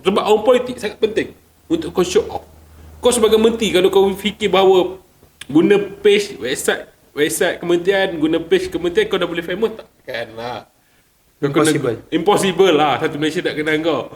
Sebab orang politik sangat penting untuk kau show off. Kau sebagai menteri, kalau kau fikir bahawa guna page website kementerian, guna page kementerian kau dah boleh famous, takkan lah. Impossible lah satu Malaysia tak kenal kau.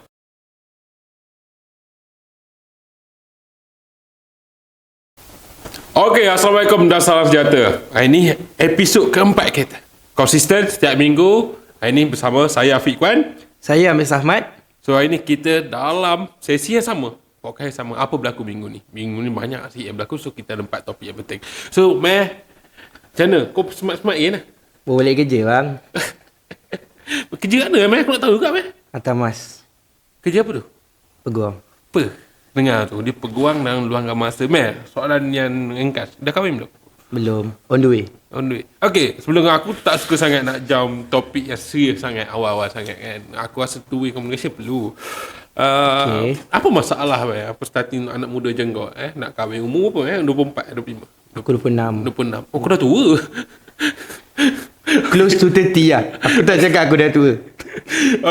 Okey, Assalamualaikum dan salam sejahtera. Ini episod keempat kita. Konsisten setiap minggu. Ini bersama saya Afiq Kwan. Saya Amir Ahmad. So hari ni kita dalam sesi yang sama. Podcast yang sama. Apa berlaku minggu ni? Minggu ni banyak sih yang berlaku. So kita ada 4 topik yang penting. So Meh, macam mana? Kau smart-smart je lah. Boleh kerja bang. Kerja kat mana Meh? Aku nak tahu juga Meh. Hantar mas. Kerja apa tu? Peguam. Apa? Dengar tu. Dia peguang dan luangkan masa. Meh, soalan yang ringkas. Dah kahwin belum? Belum. On the way. On the way. Okay, sebelum aku tak suka sangat nak jam topik yang serius sangat, awal-awal sangat kan. Aku rasa two-way communication perlu. Okay. Apa masalah apa starting anak muda macam kau nak kahwin umur apa 24, 25? Aku 26. 26. Oh, kau dah tua. Close to 30 lah. Aku tak cakap aku dah tua.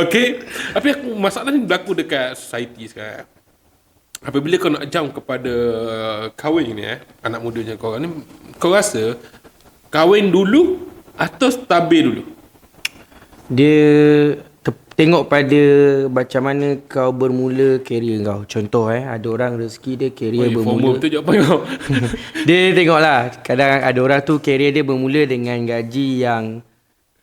Okay. Tapi masalah ni berlaku dekat society sekarang. Apabila kau nak jump kepada kahwin ni anak muda macam kau ni, kau rasa kahwin dulu atau stabil dulu? Dia tengok pada macam mana kau bermula kerjaya kau. Contoh ada orang rezeki dia kerjaya bermula. Betul jawapan kau. Dia tengoklah. Kadang ada orang tu kerjaya dia bermula dengan gaji yang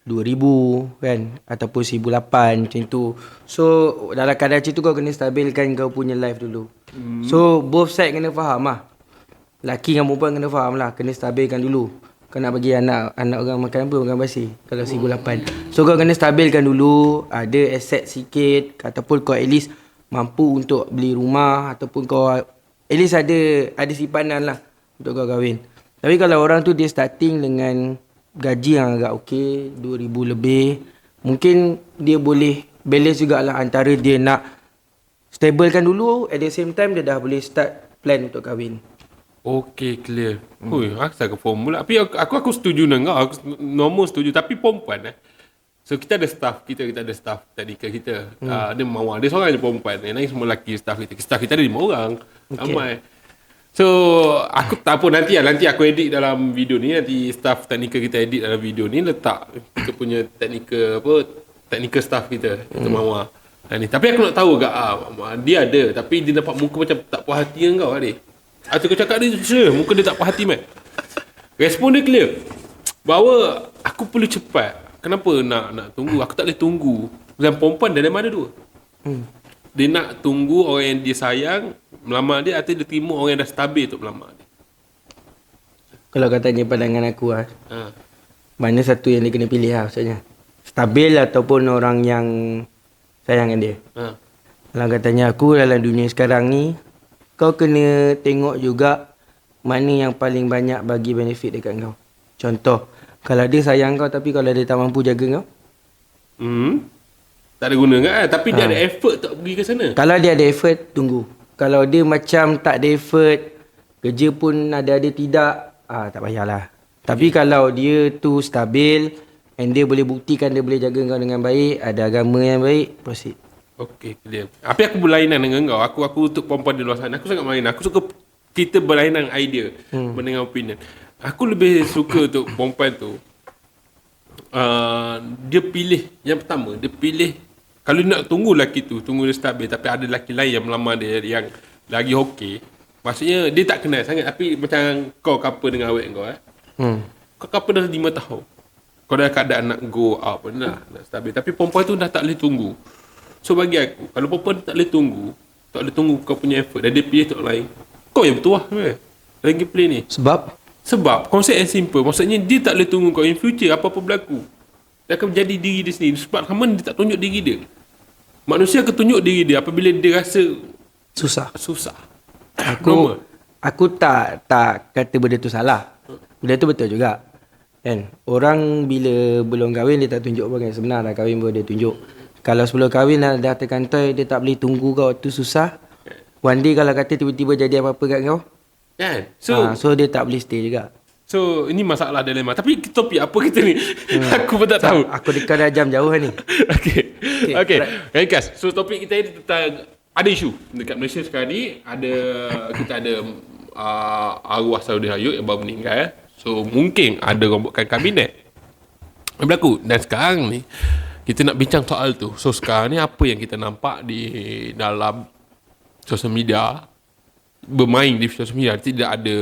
2,000 kan, ataupun 1,800 macam tu. So dalam keadaan macam tu kau kena stabilkan kau punya life dulu. So both side kena faham lah. Lelaki dengan perempuan kena faham lah. Kena stabilkan dulu. Kau nak bagi anak orang makan apa? Makan basi. Kalau 1,800. So kau kena stabilkan dulu. Ada aset sikit. Ataupun kau at least mampu untuk beli rumah. Ataupun kau at least ada simpanan lah untuk kau kahwin. Tapi kalau orang tu dia starting dengan gaji yang agak okey, 2,000 lebih, mungkin dia boleh balance jugalah antara dia nak stablekan dulu, at the same time dia dah boleh start plan untuk kahwin. Okay, clear. Asal ke formula. Tapi aku setuju dengan kau. Aku normal setuju. Tapi perempuan so kita ada staff kita ada staff teknikal kita. Dia Mawar. Dia seorang je perempuan. Yang lain semua lelaki staff kita. Staff kita ada 5 orang. Ramai. So aku tak apa, nanti aku edit dalam video ni. Nanti staff teknikal kita edit dalam video ni, letak kita punya teknikal staff kita, kita Mawar. Tapi aku nak tahu agak dia ada, tapi dia nampak muka macam tak puas hati dengan kau adik. Atau kau cakap dia muka dia tak puas hati man. Respon dia clear bahawa aku perlu cepat. Kenapa nak tunggu? Aku tak boleh tunggu. Dan perempuan dari mana dua? Dia nak tunggu orang yang dia sayang melamar dia, atau dia terima orang yang dah stabil untuk melamar dia? Kalau kau tanya pandangan aku mana satu yang dia kena pilih maksudnya? Stabil ataupun orang yang sayang dengan dia? Kalau kau tanya aku, dalam dunia sekarang ni, kau kena tengok juga mana yang paling banyak bagi benefit dekat kau. Contoh, kalau dia sayang kau tapi kalau dia tak mampu jaga kau, tak ada guna kan? Tapi dia ada effort tak pergi ke sana. Kalau dia ada effort, tunggu. Kalau dia macam tak ada effort, kerja pun ada tidak, tak payahlah. Tapi kalau dia tu stabil and dia boleh buktikan dia boleh jaga kau dengan baik, ada agama yang baik, proceed. Okay, clear. Tapi aku berlainan dengan kau. Aku untuk perempuan di luar sana, aku sangat berlainan. Aku suka kita berlainan idea, dengan opinion. Aku lebih suka untuk perempuan tu, dia pilih, yang pertama, dia pilih, kalau dia nak tunggu lelaki tu, tunggu dia stabil, tapi ada lelaki lain yang melamar dia yang lagi okey, maksudnya dia tak kenal sangat. Tapi macam kau couple dengan awet kau kau couple dah 5 tahun, kau dah keadaan nak go out pun nak stabil, tapi perempuan tu dah tak boleh tunggu. So bagi aku, kalau perempuan tak boleh tunggu kau punya effort dan dia pilih tu lain, kau yang bertuah dalam gameplay ni. Sebab konsep yang simple, maksudnya dia tak boleh tunggu kau in future apa-apa berlaku, dia akan menjadi diri dia sendiri. Sebab kamu dia tak tunjuk diri dia. Manusia akan tunjuk diri dia apabila dia rasa susah. Aku tak kata benda tu salah. Benda tu betul juga. Kan? Orang bila belum kahwin dia tak tunjuk apa yang sebenar, dah kahwin baru dia tunjuk. Kalau sebelum kahwin dah terkantoi, dia tak boleh tunggu kau tu susah. One day kalau kata tiba-tiba jadi apa-apa kat kau, kan? So dia tak boleh stay juga. So ini masalah dilema. Tapi topik apa kita ni? Aku pun tak tahu. Aku dekat dah jam jauh ni. Okay. Ringkas. So topik kita ni tentang ada isu dekat Malaysia sekarang ni. Kita ada arwah Sarudin Hayut yang baru meninggal. So mungkin ada rombokan kabinet yang berlaku. Dan sekarang ni kita nak bincang soal tu. So sekarang ni apa yang kita nampak di dalam sosial media, bermain di sosial media, tidak ada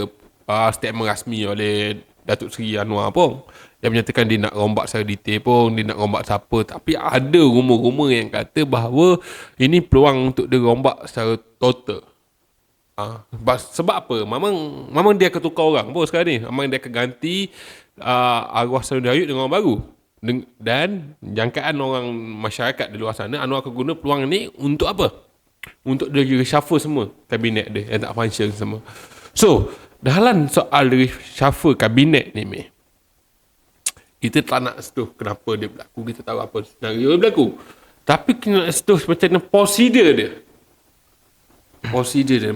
statement rasmi oleh Datuk Seri Anwar pun yang menyatakan dia nak rombak secara detail pun, dia nak rombak siapa. Tapi ada rumor-rumor yang kata bahawa ini peluang untuk dia rombak secara total. Sebab apa? Memang dia akan tukar orang pun sekarang ni. Memang dia akan ganti arwah Sarudin Hayut dengan orang baru. Dan jangkaan orang masyarakat di luar sana, Anwar akan guna peluang ni untuk apa? Untuk dia reshuffle semua kabinet dia yang tak function semua. So, dalam soal reshuffle kabinet ni, kita tak nak setuh kenapa dia berlaku. Kita tahu apa senario dia berlaku. Tapi kita nak setuh macam mana prosedur dia. Prosedur dia,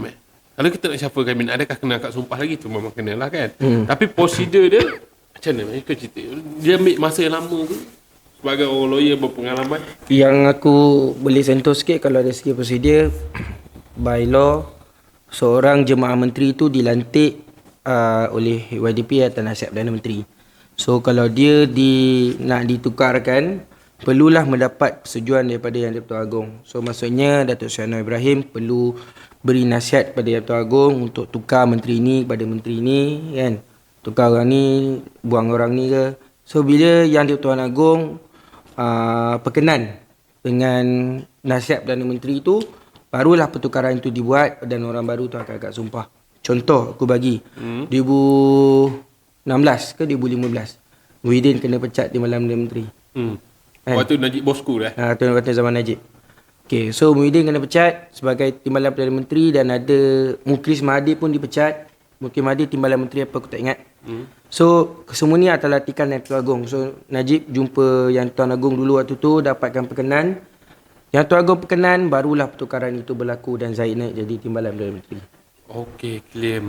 kalau kita nak shuffle kabinet, adakah kena akad sumpah lagi? Tu memang kena lah kan. Tapi prosedur dia, macam mana? Kau cerita. Dia ambil masa yang lama ke? Sebagai orang lawyer berpengalaman. Yang aku boleh sentuh sikit kalau dari segi prosedur, by law, seorang jemaah menteri tu dilantik oleh YDP atas nasihat Perdana Menteri. So kalau dia nak ditukarkan, perlulah mendapat persetujuan daripada Yang di-Pertuan Agong. So maksudnya Datuk Seri Anwar Ibrahim perlu beri nasihat pada Yang di-Pertuan Agong untuk tukar menteri ni kepada menteri ni kan. Tukar orang ni, buang orang ni ke. So bila Yang di-Pertuan Agong perkenan dengan nasihat Perdana Menteri tu, barulah pertukaran itu dibuat dan orang baru tu akan akad sumpah. Contoh aku bagi 2016 ke 2015 Muhyiddin kena pecat di malam Perdana Menteri. Waktu Najib Bosku dah. Waktu zaman Najib. Okay, so Muhyiddin kena pecat sebagai timbalan Perdana Menteri dan ada Mukris Mahathir pun dipecat. Mukris Mahathir timbalan menteri apa aku tak ingat. So semua ni adalah latihan Yang di-Pertuan Agong. So Najib jumpa Yang di-Pertuan Agong dulu waktu tu, dapatkan perkenan. Yang di-Pertuan Agong perkenan, barulah pertukaran itu berlaku dan Zahid naik jadi timbalan Perdana Menteri. Okay, clear.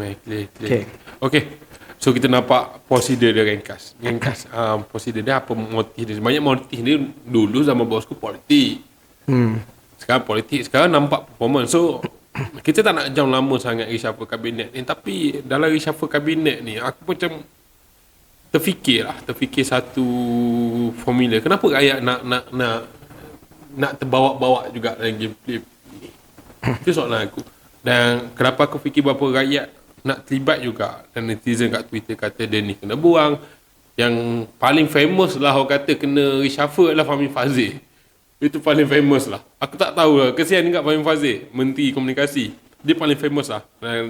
Okay. So kita nampak prosedur dia ringkas. Prosedur dia apa motif dia. Banyak motif dia dulu zaman bosku politik. Sekarang politik, sekarang nampak performance. So kita tak nak jam lama sangat reshuffle kabinet ni. Tapi dalam reshuffle kabinet ni, aku macam terfikir satu formula. Kenapa rakyat nak terbawa-bawa juga dalam gameplay ni? Itu soalan aku. Dan kenapa aku fikir berapa rakyat nak terlibat juga. Dan netizen kat Twitter kata dia ni kena buang. Yang paling famous lah orang kata kena reshuffle adalah Fahmi Fadzil. Itu paling famous lah. Aku tak tahu lah. Kesian juga Fahmi Fadzil, Menteri Komunikasi. Dia paling famous lah.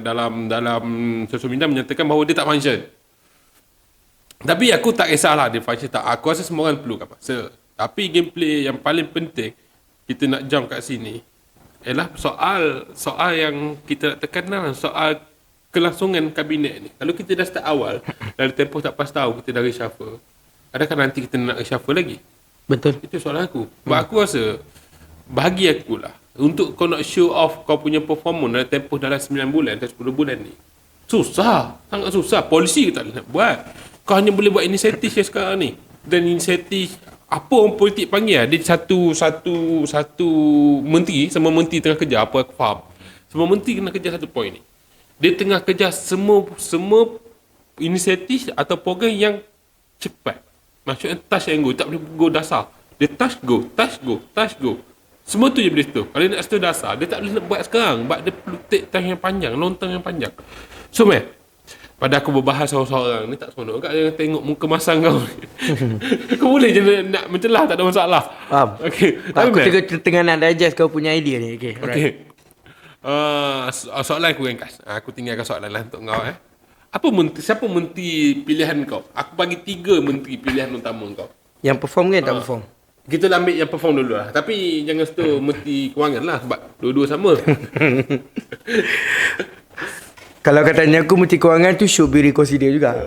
Dalam sosial media menyatakan bahawa dia tak function. Tapi aku tak kisahlah dia function tak. Aku rasa semua orang perlukan masa. Tapi gameplay yang paling penting kita nak jump kat sini ialah soal yang kita nak tekankan, soal kelangsungan kabinet ni. Kalau kita dah start awal, dari tempoh tak pas tahu kita dah reshuffle, adakah nanti kita nak reshuffle lagi? Betul. Itu soalan aku. Sebab aku rasa, bagi aku lah, untuk kau nak show off kau punya performance dalam tempoh dalam 9 bulan atau 10 bulan ni, susah. Sangat susah. Polisi tak boleh nak buat. Kau hanya boleh buat inisiatif yang sekarang ni. Dan inisiatif, apa orang politik panggil lah. Dia satu menteri, semua menteri tengah kerja, apa aku faham. Semua menteri kena kerja satu point ni. Dia tengah kerja semua inisiatif atau program yang cepat. Maksudnya touch and go, tak boleh go dasar. Dia touch go. Semua tu je boleh tu. Kalau dia nak start dasar, dia tak boleh nak buat sekarang. Sebab dia perlu take time yang panjang, long term yang panjang. So pada aku berbahas seorang-seorang ni tak seronok kat dia tengok muka masang kau. Kau boleh je nak mencelah, tak ada masalah. Faham. Okay. Aku tengah nak digest kau punya idea ni. Okay. Soalan aku ringkas. Aku tinggalkan soalan lah untuk kau. Siapa menteri pilihan kau? Aku bagi 3 menteri pilihan utama kau. Yang perform kan tak perform? Kita ambil yang perform dulu lah. Tapi jangan setu menteri kewangan lah. Sebab dua-dua sama. Kalau katanya aku menteri kewangan tu should be reconsider juga.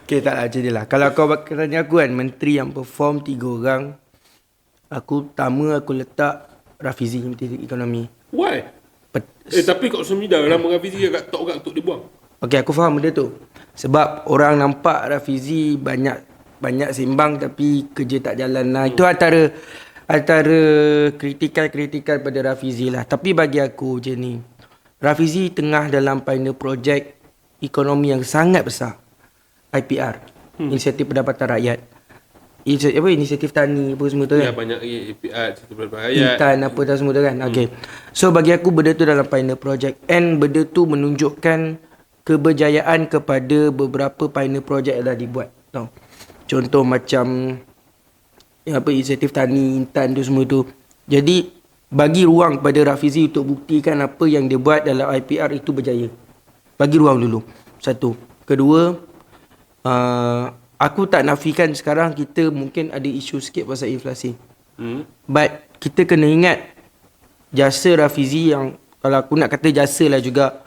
Okay, tak lah macam je lah. Kalau kau katanya aku kan menteri yang perform 3 orang, aku letak Rafizi menteri ekonomi. Why? Tapi kat social media nama Rafizi agak tok untuk dibuang. Okay, aku faham benda tu. Sebab orang nampak Rafizi banyak sembang tapi kerja tak jalan lah. Itu antara antara kritikal pada Rafizi lah. Tapi bagi aku je ni, Rafizi tengah dalam final projek ekonomi yang sangat besar. IPR, Inisiatif Pendapatan Rakyat. Inisiatif tani apa semua tu kan. Ya, banyak APR, cerita berbahaya. Intan apa dah semua tu kan. Okay. So bagi aku benda tu dalam final project, and benda tu menunjukkan keberjayaan kepada beberapa final project yang dah dibuat. Tau. Contoh macam inisiatif tani, Intan tu semua tu. Jadi bagi ruang kepada Rafizi untuk buktikan apa yang dia buat dalam IPR itu berjaya. Bagi ruang dulu. Satu. Kedua, aku tak nafikan sekarang kita mungkin ada isu sikit pasal inflasi. But kita kena ingat jasa Rafizi yang, kalau aku nak kata jasa lah juga,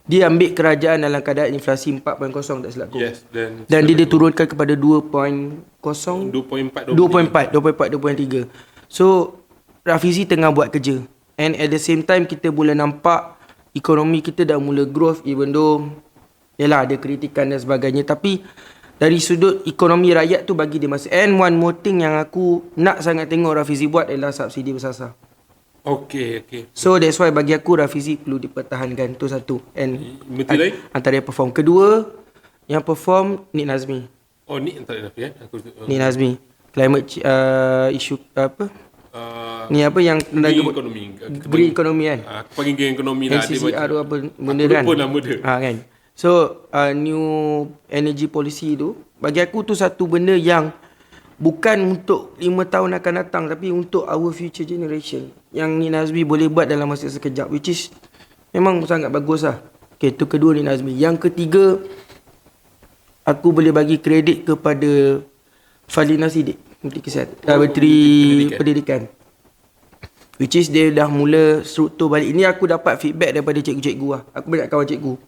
dia ambil kerajaan dalam keadaan inflasi 4.0 tak silap aku. Yes, dan dia diturunkan kepada 2.0, 2.4, 2.3. So Rafizi tengah buat kerja, and at the same time kita boleh nampak ekonomi kita dah mula growth, even though yalah ada kritikan dan sebagainya, tapi dari sudut ekonomi rakyat tu bagi dia masa. And one more thing yang aku nak sangat tengok Rafizi buat adalah subsidi bersasar. Okay. So that's why bagi aku Rafizi perlu dipertahankan. Tu satu. And Menteri lain? antara yang perform. Kedua, yang perform Nik Nazmi. Oh, ni antara Nafi Nik Nazmi. Climate issue apa? Ni apa yang green ekonomi. Green ekonomi kan? Aku panggil green ekonomi lah. NCCR tu apa benda aku kan? lupa nama dia. Kan? So new energy policy tu bagi aku tu satu benda yang bukan untuk 5 tahun akan datang, tapi untuk our future generation, yang Nik Nazmi boleh buat dalam masa sekejap, which is memang sangat bagus lah. Okay, tu kedua Nik Nazmi. Yang ketiga, aku boleh bagi kredit kepada Fadlina Siddiq, Menteri Kesihatan, Menteri Pendidikan, which is dia dah mula struktur balik. Ini aku dapat feedback daripada cikgu-cikgu lah. Aku banyak kawan cikgu.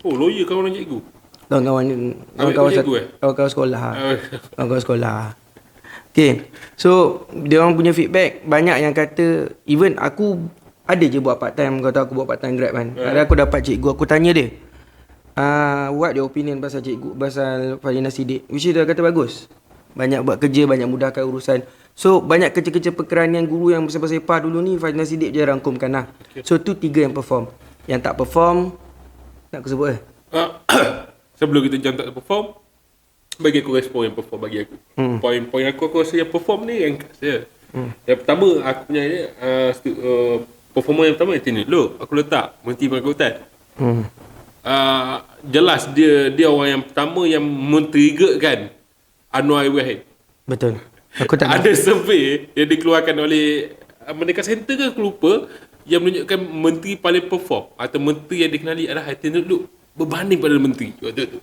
Oh, lawyer kawan cikgu. Kawan-kawan sekolah. Kawan-kawan sekolah. Okay. So, dia orang punya feedback banyak yang kata, even aku ada je buat part time. Kau tahu aku buat part time Grab kan. Ada aku dapat cikgu, aku tanya dia, what your opinion pasal cikgu, pasal Fadlina Siddiq, which is dia kata bagus. Banyak buat kerja, banyak mudahkan urusan. So, banyak kerja-kerja perkeranian guru yang bersepah-sepah dulu ni, Fadlina Siddiq je rangkumkan lah. So, tu 3 yang perform. Yang tak perform, nak aku sebut Sebelum kita jam tak perform, bagi aku respon yang perform bagi aku. Poin-poin aku rasa yang perform ni yang kat saya. Yang pertama, aku punya performa yang pertama itu ni. Aku letak Menteri Pengangkutan. Jelas dia orang yang pertama yang men-triggerkan Anwar Ibrahim. Betul. Aku tak ada survey yang dikeluarkan oleh Merdeka Center ke aku lupa, yang menunjukkan menteri paling perform atau menteri yang dikenali adalah Hatin Duduk berbanding pada menteri waktu tu.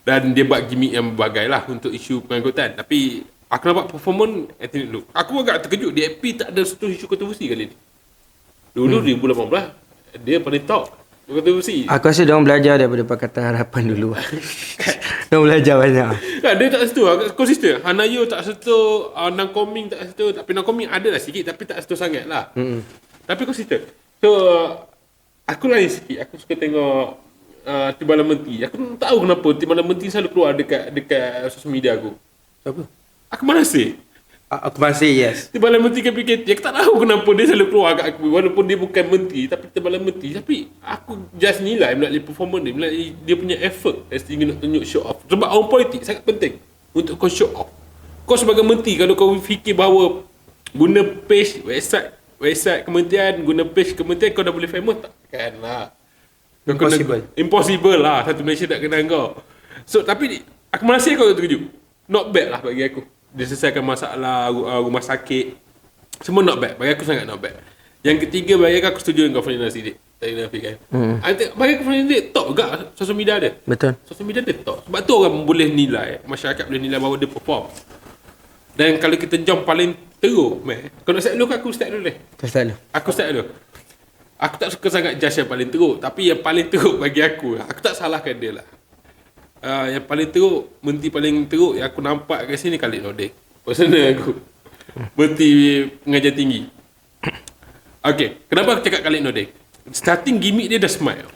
Dan dia buat gimmick yang berbagai lah untuk isu pengangkutan. Tapi aku nampak performance Hatin Duduk. Aku agak terkejut DAP tak ada satu isu kontroversi kali ni. Dulu 2018 dia paling top kontroversi. Aku rasa diorang belajar daripada Pakatan Harapan dulu. Diorang belajar banyak. Dia tak setu, agak konsisten. Hanayo tak setu, Nang Koming tak setu. Tapi Nang Koming ada lah sikit, tapi tak setu sangat lah. Tapi konsisten. So, aku lain sikit. Aku suka tengok Timbalan Menteri. Aku tak tahu kenapa Timbalan Menteri selalu keluar dekat sosial media aku. Siapa? Aku masih. Aku masih, yes. Timbalan Menteri KPKT. Aku tak tahu kenapa dia selalu keluar kat aku. Walaupun dia bukan menteri, tapi Timbalan Menteri. Tapi aku just nilai melalui performance dia, melalui dia punya effort. As ingin nak tunjuk show off. Sebab orang politik sangat penting untuk kau show off. Kau sebagai menteri, kalau kau fikir bahawa guna page website kementerian, guna page kementerian kau dah boleh famous, takkan lah. Impossible lah. Satu Malaysia tak kenal kau. So, tapi aku masih kau terkejut. Not bad lah bagi aku. Dia selesaikan masalah rumah sakit. Semua not bad. Bagi aku sangat not bad. Yang ketiga, bagi aku setuju dengan Fadlina Siddiq. Tadi Nafi kan. Bagi aku Fadlina Siddiq top juga sosial media dia. Betul. Sosial media dia top. Sebab tu orang boleh nilai, masyarakat boleh nilai bahawa dia perform. Dan kalau kita jump paling teruk, kau nak start dulu ke aku start dulu deh? Aku start dulu. Aku tak suka sangat judge yang paling teruk. Tapi yang paling teruk bagi aku tak salahkan dia lah. Yang paling teruk, menteri paling teruk yang aku nampak kat sini Khalid Nordin. Personal aku. Menteri pengajian tinggi. Okay, kenapa aku cakap Khalid Nordin? Starting gimmick dia dah smart.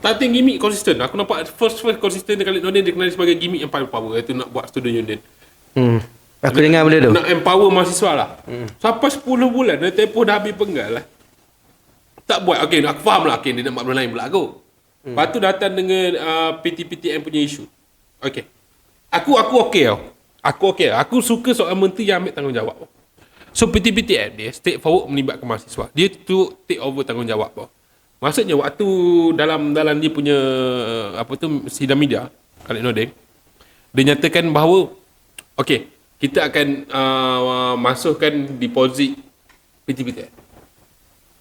Starting gimmick konsisten. Aku nampak first konsisten Khalid Nordin dia kenali sebagai gimmick yang paling power, iaitu nak buat student union. Aku dengar benda tu. Nak empower mahasiswa lah. Sampai 10 bulan dia tempoh dah habis penggal lah. Tak buat. Okay, aku faham lah. Okay, dia nak buat benda lain pula aku. Lepas tu datang dengan PTPTN punya isu. Okay. Aku okay tau. Aku okay. Aku suka soal menteri yang ambil tanggungjawab. So PTPTN dia step forward melibatkan mahasiswa. Dia tu take over tanggungjawab tau. Maksudnya waktu dalam dia punya sidang media Khalid Nordin, dia nyatakan bahawa okay, kita akan masukkan deposit PTPTN.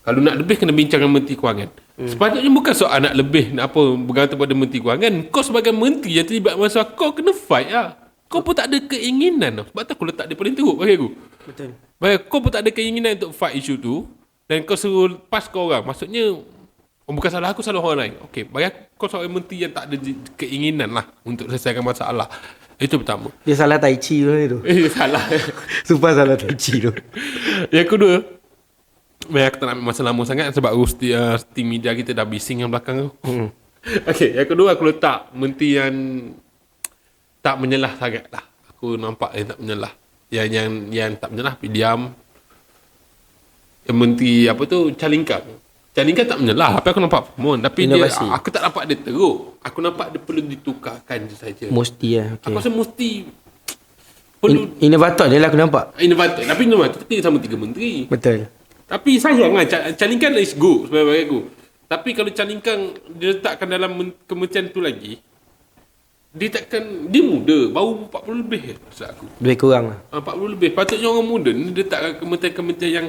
Kalau nak lebih kena bincang dengan Menteri Kewangan. Sepatutnya bukan soal nak lebih nak apa bergantung pada Menteri Kewangan. Kau sebagai menteri yang terlibat masalah, kau kena fight lah. Kau pun tak ada keinginan tau. Sebab tu aku letak dia paling teruk bagi aku. Betul. Bagi kau pun tak ada keinginan untuk fight isu tu dan kau suruh pass kau orang. Maksudnya bukan salah aku, salah orang lain. Okay, bagi aku, kau seorang menteri yang tak ada keinginan lah untuk selesaikan masalah. Itu pertama. Dia salah tai chi tu. Salah. Sumpah salah tai chi tu. Yang kedua, aku tak nak ambil masa lama sangat sebab team media kita dah bising yang belakang tu. Okay, yang kedua aku letak menteri yang tak menyelah sangat lah. Aku nampak yang tak menyelah. Yang tak menyelah, tapi diam. Yang menteri Calingkang. Calingkang tak menyelah, tapi aku nampak perform. Tapi inovasi. aku tak nampak dia teruk. Aku nampak dia perlu ditukarkan je saja. Mesti lah. Okay. Aku rasa mesti perlu Inovator dia lah aku nampak. inovator. Tapi inovator tu sama 3 menteri. Betul. Tapi sayang lah, Calingkang is good sebenarnya bagi aku. Tapi kalau Calingkang dia letakkan dalam kementerian tu lagi, dia muda, baru 40 lebih maksud aku. Lebih kurang lah. 40 lebih. Patutnya orang muda ni dia letakkan kementerian-kementerian yang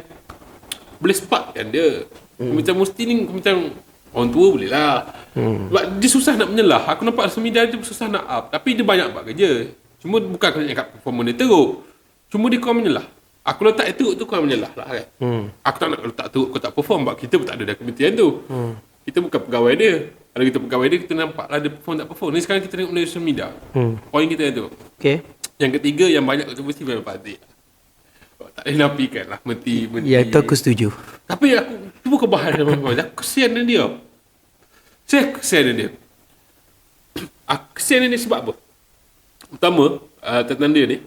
boleh sparkkan dia. Kementerian mesti ni kementerian orang tua boleh lah. Sebab dia susah nak menyelah. Aku nampak semida dia susah nak up. Tapi dia banyak buat kerja. Cuma bukan aku nak cakap performance dia teruk. Cuma dia kurang menyelah. Aku letak itu tu kau menyelah lah kan. Aku tak nak letak teruk kau tak perform sebab kita pun tak ada dalam kementerian tu. Kita bukan pegawai dia. Kalau kita pegawai dia, kita nampak lah dia perform tak perform. Ni sekarang kita tengok media social media. Poin kita yang tu. Okay. Yang ketiga yang banyak kontroversi memang Pak Aziz. Tak boleh nafikan lah menteri. Ya, tu aku setuju. Tapi aku tu bukan bahan aku kesian dengan dia. Saya kesian dengan dia. Aku kesian dengan dia sebab apa? Pertama, tentang dia ni,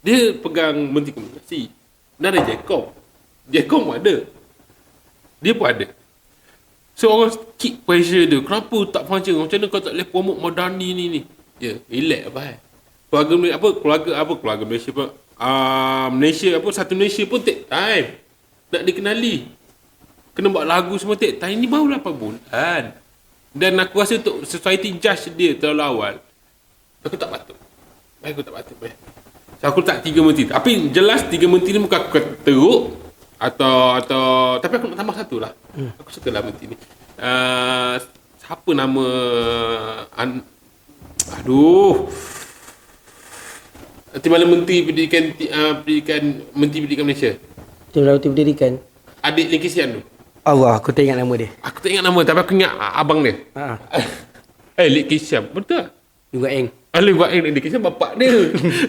dia pegang Menteri Komunikasi. Dan ada Jacom. Jacom pun ada. Dia pun ada. So orang keep pressure dia. Kenapa tak function? Macam mana kau tak boleh promote Madani ni? Ya, relax apa keluarga Malaysia pun Malaysia satu Malaysia pun take time nak dikenali. Kena buat lagu semua take time. Ini baru 8 bulan. Dan aku rasa untuk society judge dia terlalu awal. Aku tak patut. So aku letak 3 menteri. Tapi jelas 3 menteri ni bukan aku teruk atau tapi aku nak tambah satu lah. Aku suka lah menteri ni. Siapa nama Timbalan Menteri Pendidikan Menteri Pendidikan Malaysia. Timbalan Menteri Pendidikan. Adik Lee Kisian tu. Allah, aku tak ingat nama dia. Aku tak ingat nama tapi aku ingat abang dia. Lee Kisian. Betul tak? Juga Eng. Lee Guan Eng. Lee Kisian bapak dia.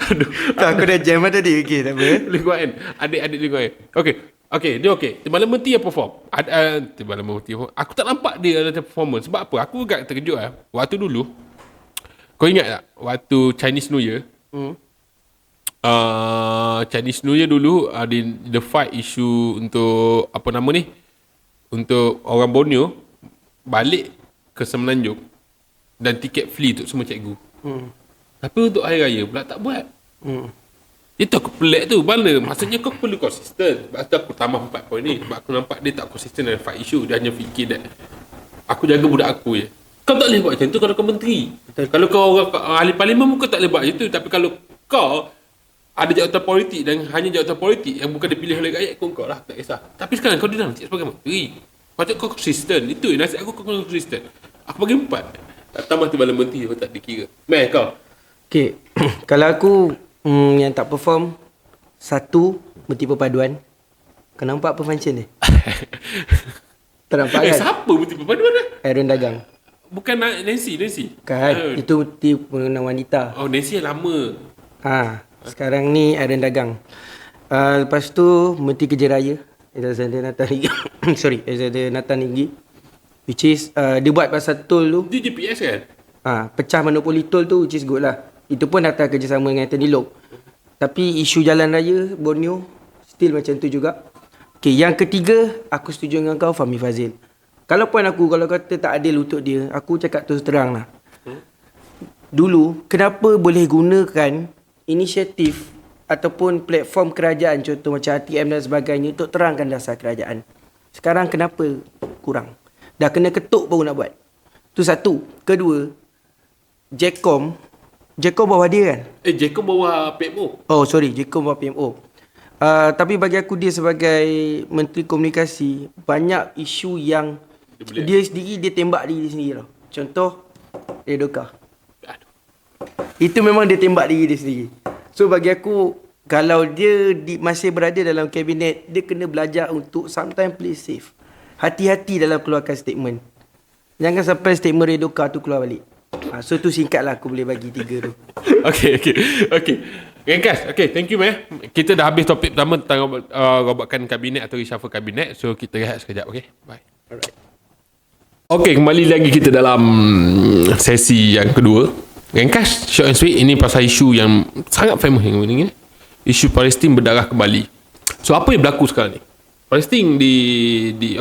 Aduh. Tak, aku dah jam tadi. Okey, tak apa. Lee Guan Eng. Adik Lee Guan Eng. Okey, dia okey. Timbalan Menteri yang perform. Timbalan Menteri perform. Aku tak nampak dia ada performance. Sebab apa? Aku agak terkejut lah. Waktu dulu, kau ingat tak? Waktu Chinese New Year, Chinese New Year dulu the fight issue untuk untuk orang Borneo balik ke Semenanjung dan tiket free untuk semua cikgu. Tapi untuk hari raya pula tak buat. Itu aku pelik tu. Mana maksudnya kau perlu konsisten. Sebab tu aku tambah 4 poin ni. Sebab aku nampak dia tak konsisten dengan fight issue. Dia hanya fikir that aku jaga budak aku je. Kau tak boleh buat macam tu kalau kau menteri. Betul. Kalau kau ahli parlimen kau tak boleh buat macam tu. Tapi kalau kau ada jawatan politik dan hanya jawatan politik yang bukan dipilih oleh rakyat, kau lah, tak kisah. Tapi sekarang kau dilantik sebagai menteri. Patut kau konsisten. Itu nasihat aku, kau konsisten. Aku bagi 4. Tambah timbalan menteri kau tak dikira. Kau. Okay. Kalau aku yang tak perform, 1, Menteri Perpaduan. Kau nampak apa function dia? Tak nampak kan? Siapa Menteri Perpaduan dah? Aaron Dagang. Bukan Nancy. Kan? Itu Menteri Perlindungan Wanita. Oh, Nancy yang lama. Sekarang ni Aaron Dagang. Lepas tu Menteri Kerja Raya Alexander Nathan sorry, Alexander Nathan Inggi, which is dia buat pasal tol tu. Dia GPS kan? Pecah monopoli tol tu, which is good lah. Itu pun datang kerjasama dengan Anthony Loke. Tapi isu jalan raya Borneo still macam tu juga. Okay, yang ketiga, aku setuju dengan kau, Fahmi Fazil. Kalau poin aku, kalau kata tak adil untuk dia, aku cakap terus terang lah. Dulu, kenapa boleh gunakan inisiatif ataupun platform kerajaan, contoh macam ATM dan sebagainya, untuk terangkan dasar kerajaan. Sekarang kenapa kurang? Dah kena ketuk baru nak buat. Tu satu. Kedua, Jecom bawah dia kan? Jeko bawa PMO. Oh sorry, Jecom bawah PMO. Tapi bagi aku dia sebagai Menteri Komunikasi, banyak isu yang dia sendiri dia tembak diri dia sendiri tau. Contoh Redoka. Itu memang dia tembak diri dia sendiri. So bagi aku, kalau dia masih berada dalam kabinet, dia kena belajar untuk sometimes play safe. Hati-hati dalam keluarkan statement. Jangan sampai statement Redoka tu keluar balik. So tu singkat lah aku boleh bagi 3 tu. Okay. Ringkas. Okay, thank you, Meh. Kita dah habis topik pertama tentang robakan kabinet atau reshuffle kabinet. So, kita rehat sekejap, okay? Bye. Alright. Okay, kembali lagi kita dalam sesi yang kedua. Ringkas, short and sweet. Ini pasal isu yang sangat famous yang ini. Isu Palestin berdarah kembali. So, apa yang berlaku sekarang ni? Palestin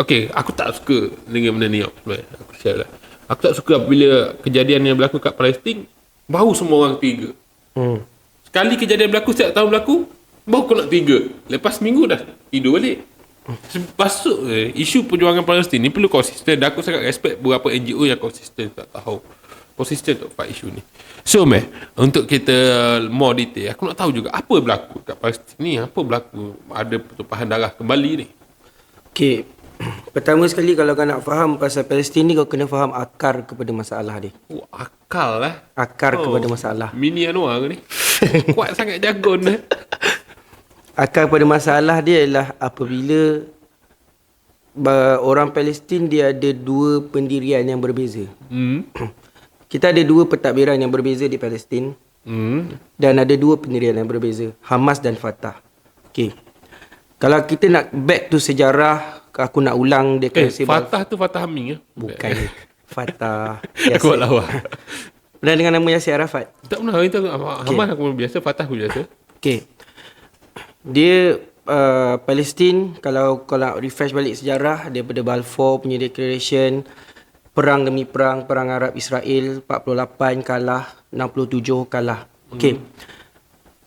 okay, aku tak suka dengan benda ni. Aku share lah. Aku tak suka apabila kejadian yang berlaku kat Palestin, baru semua orang tiga. Sekali kejadian berlaku, setiap tahun berlaku, baru kau nak tiga. Lepas minggu dah tidur balik. Pasuk isu perjuangan Palestin ni perlu konsisten. Dan aku sangat respect beberapa NGO yang konsisten tak tahu. Konsisten untuk fight isu ni. So, Meh, untuk kita more detail, aku nak tahu juga apa berlaku kat Palestin ni. Apa berlaku, ada pertumpahan darah kembali ni. Okay. Pertama sekali kalau kau nak faham pasal Palestin ni, kau kena faham akar kepada masalah dia. Akal lah. Akar kepada masalah. Mini Anwar ni. Kuat sangat jagon lah. Akar kepada masalah dia ialah apabila orang Palestin dia ada dua pendirian yang berbeza. Kita ada dua pentadbiran yang berbeza di Palestin. Dan ada dua pendirian yang berbeza, Hamas dan Fatah. Okay. Kalau kita nak back to sejarah, aku nak ulang dia Fatah tu Fatah Amin ke? Bukan. Fatah Aku lawa. Pernah dengar nama Yasir Arafat? Tak pernah. Itu Hamas aku biasa, Fatah aku biasa. Okay. Dia Palestin, kalau nak refresh balik sejarah daripada Balfour punya declaration, perang demi perang Arab Israel, 48 kalah, 67 kalah. Okay.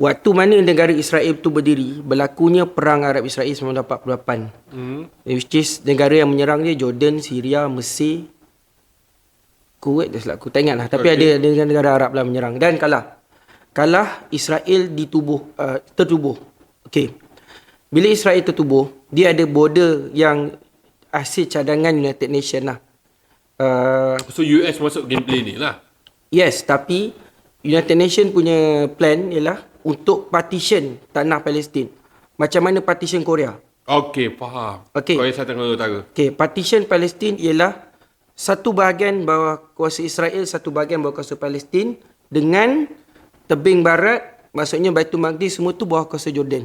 Waktu mana negara Israel tu berdiri, berlakunya perang Arab Israel 1948. Which is negara yang menyerang dia Jordan, Syria, Mesir, Kuwait dah silap aku. Tak ingat lah. Tapi ada negara Arab lah menyerang dan kalah. Kalah, Israel tertubuh. Okay. Bila Israel tertubuh, dia ada border yang hasil cadangan United Nations lah. So US masuk gameplay ni lah. Yes, tapi United Nations punya plan ialah untuk partition tanah Palestin. Macam mana partition Korea. Okay, faham. Okay. Korea Selatan, Korea Utara. Okay, partition Palestin ialah satu bahagian bawah kuasa Israel, satu bahagian bawah kuasa Palestin, dengan tebing barat, maksudnya Baitul Maqdis, semua tu bawah kuasa Jordan.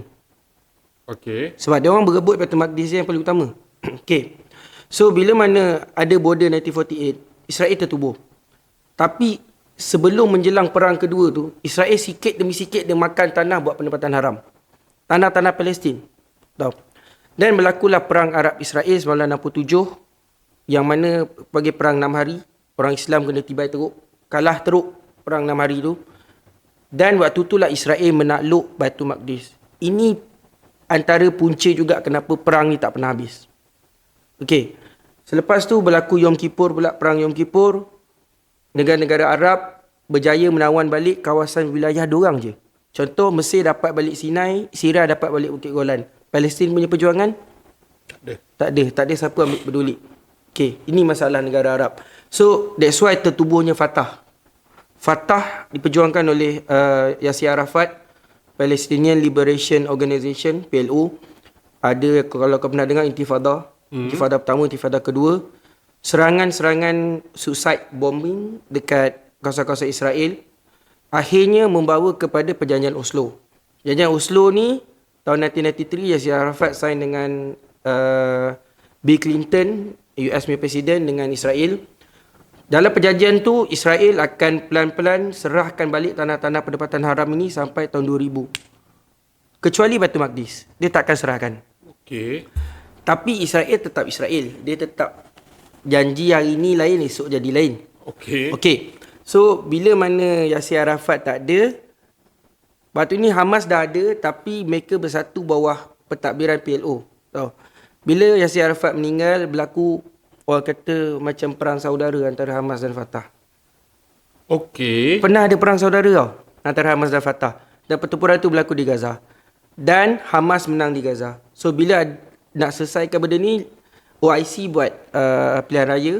Okay. Sebab dia orang berebut Baitul Maqdis yang paling utama. Okay. So, bila mana ada border 1948, Israel tertubuh. Tapi sebelum menjelang perang kedua tu, Israel sikit demi sikit dia makan tanah buat penempatan haram. Tanah-tanah Palestin. Tahu. Dan berlakulah perang Arab Israel 1967, yang mana bagi perang 6 hari, orang Islam kena tibai teruk, kalah teruk perang 6 hari tu. Dan waktu itulah Israel menakluk Baitul Maqdis. Ini antara punca juga kenapa perang ni tak pernah habis. Okey. Selepas tu berlaku Yom Kippur pula, perang Yom Kippur. Negara-negara Arab berjaya menawan balik kawasan wilayah diorang je. Contoh, Mesir dapat balik Sinai, Syria dapat balik Bukit Golan. Palestin punya perjuangan? Tak ada siapa ambil peduli. Okay, ini masalah negara Arab. So, that's why tertubuhnya Fatah. Fatah diperjuangkan oleh Yasir Arafat, Palestinian Liberation Organization, PLO. Ada, kalau kau pernah dengar, Intifada. Intifada pertama, Intifada kedua. Serangan-serangan suicide bombing dekat kawasan-kawasan Israel akhirnya membawa kepada perjanjian Oslo. Perjanjian Oslo ni tahun 1993 Yasir Arafat sign dengan Bill Clinton, US punya presiden, dengan Israel. Dalam perjanjian tu, Israel akan pelan-pelan serahkan balik tanah-tanah penempatan haram ini sampai tahun 2000. Kecuali Baitul Maqdis. Dia takkan serahkan. Okey. Tapi Israel tetap Israel. Dia tetap janji hari ni lain, esok jadi lain. Okey. Okey. So, bila mana Yasir Arafat tak ada, waktu ni Hamas dah ada tapi mereka bersatu bawah pentadbiran PLO. Tahu. Bila Yasir Arafat meninggal, berlaku orang kata macam perang saudara antara Hamas dan Fatah. Okey. Pernah ada perang saudara tau antara Hamas dan Fatah. Dan pertempuran tu berlaku di Gaza. Dan Hamas menang di Gaza. So bila nak selesaikan benda ni, OIC buat pilihan raya.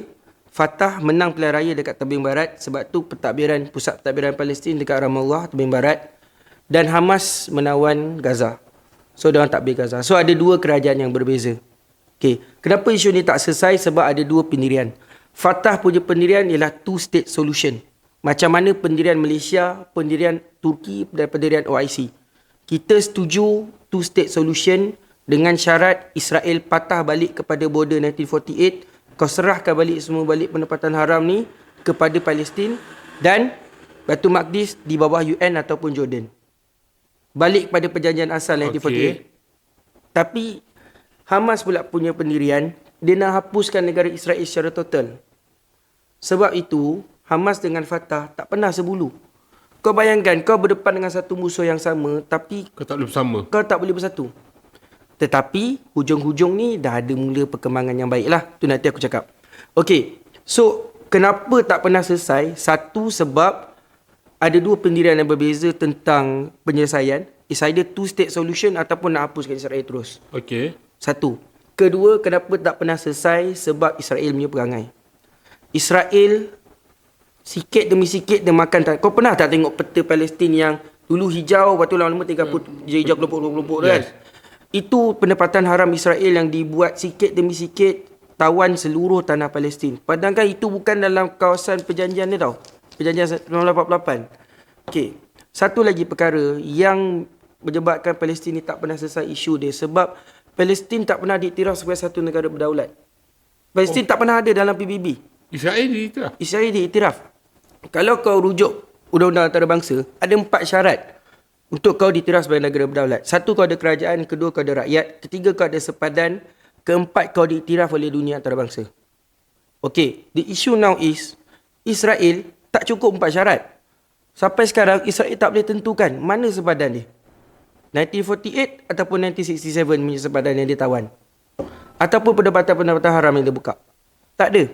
Fatah menang pilihan raya dekat tebing barat. Sebab tu pusat pentadbiran Palestin dekat Ramallah, tebing barat. Dan Hamas menawan Gaza. So diorang takbir Gaza. So ada dua kerajaan yang berbeza. Okay. Kenapa isu ni tak selesai? Sebab ada dua pendirian. Fatah punya pendirian ialah two state solution. Macam mana pendirian Malaysia, pendirian Turki dan pendirian OIC. Kita setuju two state solution dengan syarat Israel patah balik kepada border 1948. Kau serahkan balik semua balik penempatan haram ni kepada Palestin. Dan Baitul Maqdis di bawah UN ataupun Jordan. Balik pada perjanjian asal 1948. Okey. Tapi Hamas pula punya pendirian, dia nak hapuskan negara Israel secara total. Sebab itu, Hamas dengan Fatah tak pernah sebulu. Kau bayangkan, kau berdepan dengan satu musuh yang sama, tapi Kau tak boleh bersama. kau tak boleh bersatu. Tetapi, hujung-hujung ni dah ada mula perkembangan yang baik lah. Tu nanti aku cakap. Okay, so kenapa tak pernah selesai? Satu, sebab ada dua pendirian yang berbeza tentang penyelesaian. It's either two-state solution ataupun nak hapuskan Israel terus. Okey. Satu. Kedua, kenapa tak pernah selesai? Sebab Israel punya perangai. Israel sikit demi sikit dia makan. Kau pernah tak tengok peta Palestin yang dulu hijau, lepas tu lama-lama tinggal hijau kelompok-kelompok tu kan? Itu pendapatan haram Israel yang dibuat sikit demi sikit tawan seluruh tanah Palestin. Padahal kan itu bukan dalam kawasan perjanjian dia tau. Perjanjian 1948. Okey. Satu lagi perkara yang menyebabkan Palestin ni tak pernah selesai isu dia. Sebab Palestin tak pernah diiktiraf sebagai satu negara berdaulat. Palestin tak pernah ada dalam PBB. Israel itu lah. Israel diiktiraf. Kalau kau rujuk Undang-Undang Antarabangsa, ada 4 syarat untuk kau diiktiraf sebagai negara berdaulat. Satu, kau ada kerajaan. Kedua, kau ada rakyat. Ketiga, kau ada sepadan. Keempat, kau diiktiraf oleh dunia antarabangsa. Okay, the issue now is Israel tak cukup 4 syarat. Sampai sekarang, Israel tak boleh tentukan mana sepadan dia. 1948 ataupun 1967 punya sepadan yang dia tawan. Ataupun pendapatan-pendapatan haram yang dia buka. Tak ada.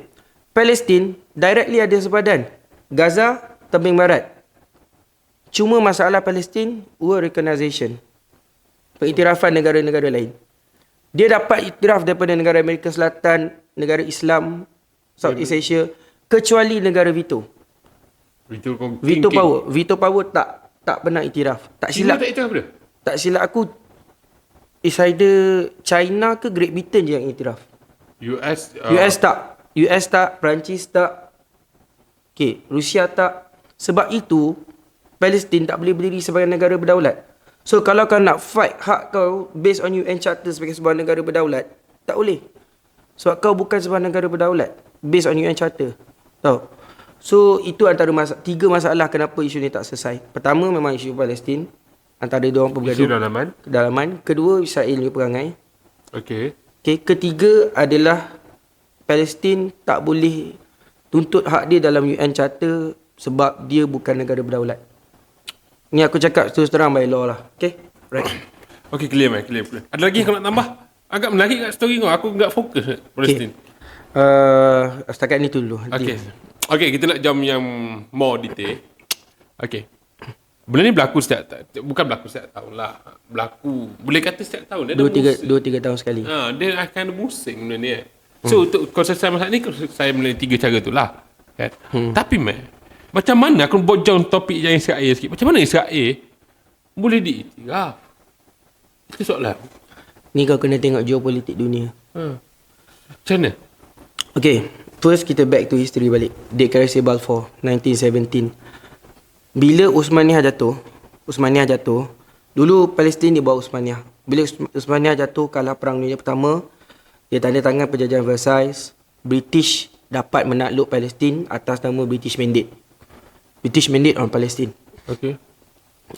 Palestin directly ada sepadan. Gaza, tebing barat. Cuma masalah Palestin, world recognition. Pengiktirafan negara-negara lain. Dia dapat iktiraf daripada negara Amerika Selatan, negara Islam, Southeast Asia, kecuali negara veto. Veto power. Veto power tak pernah iktiraf. Tak China silap. tak iktiraf dia? Tak silap aku, it's either China ke Great Britain je yang iktiraf. US tak. US tak. Perancis tak. Okay, Rusia tak. Sebab itu, Palestin tak boleh berdiri sebagai negara berdaulat. So, kalau kau nak fight hak kau based on UN Charter sebagai sebuah negara berdaulat, tak boleh. Sebab kau bukan sebuah negara berdaulat based on UN Charter. Tahu? So, itu antara tiga masalah kenapa isu ni tak selesai. Pertama, memang isu Palestin. Antara dua orang bergaduh. Isu dalaman. Kedua, Israel punya perangai. Okey. Okay. Ketiga adalah Palestin tak boleh tuntut hak dia dalam UN Charter sebab dia bukan negara berdaulat. Ni aku cakap terus terang by law lah. Okay? Right. Okey, clear. Ada lagi yang kau nak tambah? Agak menarik kat story kau. Aku enggak fokus kat Palestin. Setakat ni tu dulu. Okey, kita nak jam yang more detail. Okey. Benda ni berlaku bukan berlaku setiap tahun lah. Berlaku, boleh kata setiap tahun. 2-3 tahun sekali. Dia akan ada musim benda ni. So, untuk kau selesai masalah ni, saya melalui 3 cara tu lah. Kan? Tapi, macam mana, aku bojong topik yang Israel sikit. Macam mana Israel boleh diiktiraf? Itu soalan. Ni kau kena tengok geopolitik dunia. Macam mana? Okay, first kita back to history balik. Deklarasi Balfour, 1917. Bila Uthmaniyah jatuh, dulu Palestin di bawah Uthmaniyah. Bila Uthmaniyah jatuh, kalah Perang Dunia Pertama, dia tanda tangan perjanjian Versailles. British dapat menakluk Palestin atas nama British Mandate. British Mandate on Palestine. Okay.